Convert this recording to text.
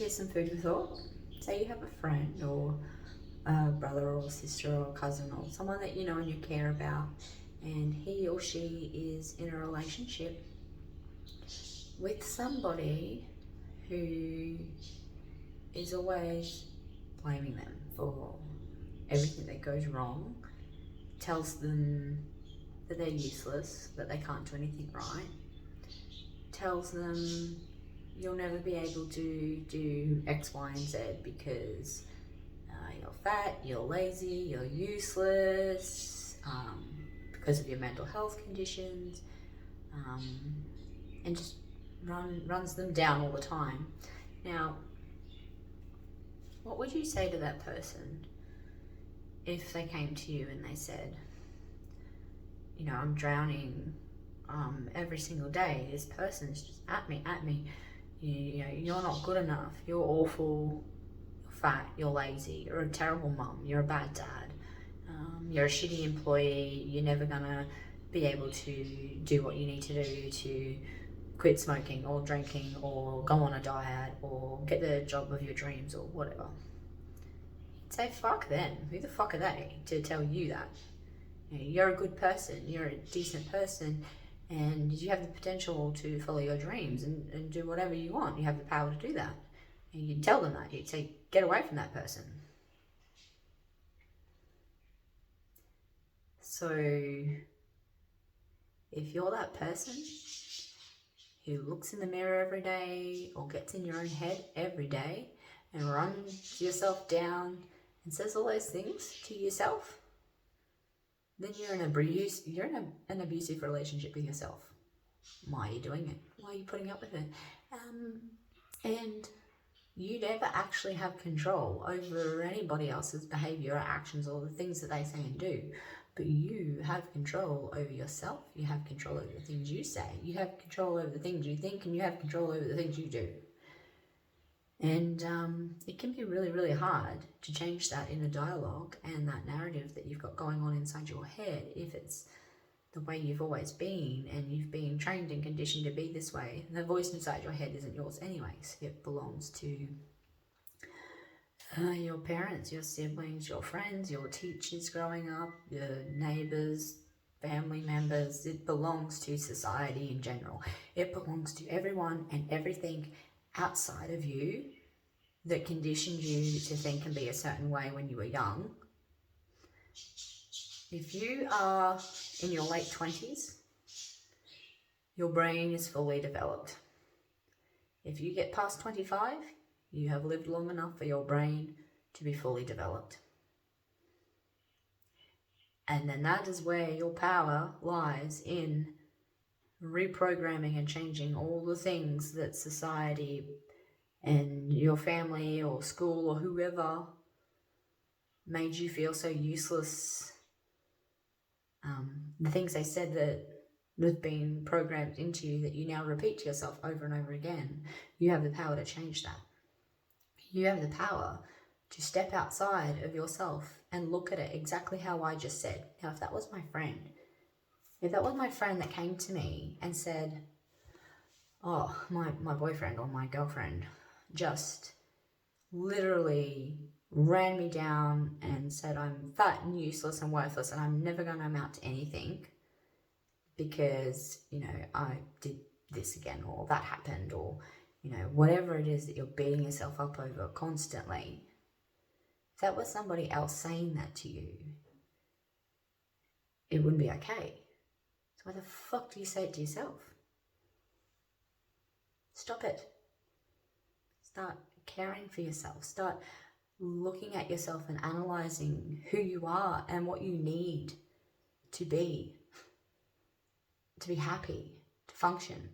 Here's some food for thought. Say you have a friend or a brother or sister or cousin or someone that you know and you care about, and he or she is in a relationship with somebody who is always blaming them for everything that goes wrong, tells them that they're useless, that they can't do anything right, tells them you'll never be able to do X, Y, and Z because you're fat, you're lazy, you're useless, because of your mental health conditions, and just runs them down all the time. Now, what would you say to that person if they came to you and they said, you know, I'm drowning every single day, this person's just at me, you know, you're not good enough, you're awful, you're fat, you're lazy, you're a terrible mum, you're a bad dad, you're a shitty employee, you're never gonna be able to do what you need to do to quit smoking or drinking or go on a diet or get the job of your dreams or whatever. You'd say, fuck them. Who the fuck are they to tell you that? You know, you're a good person, you're a decent person, and you have the potential to follow your dreams and do whatever you want. You have the power to do that. And you'd tell them that. You'd say, get away from that person. So, if you're that person who looks in the mirror every day or gets in your own head every day and runs yourself down and says all those things to yourself, then you're in an abusive relationship with yourself. Why are you doing it? Why are you putting up with it? And you never actually have control over anybody else's behavior or actions or the things that they say and do. But you have control over yourself. You have control over the things you say. You have control over the things you think, and you have control over the things you do. And it can be really, really hard to change that inner dialogue and that narrative that you've got going on inside your head if it's the way you've always been and you've been trained and conditioned to be this way. And the voice inside your head isn't yours anyways. It belongs to your parents, your siblings, your friends, your teachers growing up, your neighbours, family members. It belongs to society in general. It belongs to everyone and everything outside of you that conditioned you to think and be a certain way when you were young. If you are in your late 20s, your brain is fully developed. If you get past 25, you have lived long enough for your brain to be fully developed. And then that is where your power lies, in reprogramming and changing all the things that society and your family or school or whoever made you feel so useless. The things they said that have been programmed into you that you now repeat to yourself over and over again. You have the power to change that. You have the power to step outside of yourself and look at it exactly how I just said. Now, if that was my friend that came to me and said, oh, my boyfriend or my girlfriend just literally ran me down and said I'm fat and useless and worthless and I'm never going to amount to anything because, you know, I did this again or that happened or, you know, whatever it is that you're beating yourself up over constantly. If that was somebody else saying that to you, it wouldn't be okay. So why the fuck do you say it to yourself? Stop it. Start caring for yourself. Start looking at yourself and analysing who you are and what you need to be happy, to function.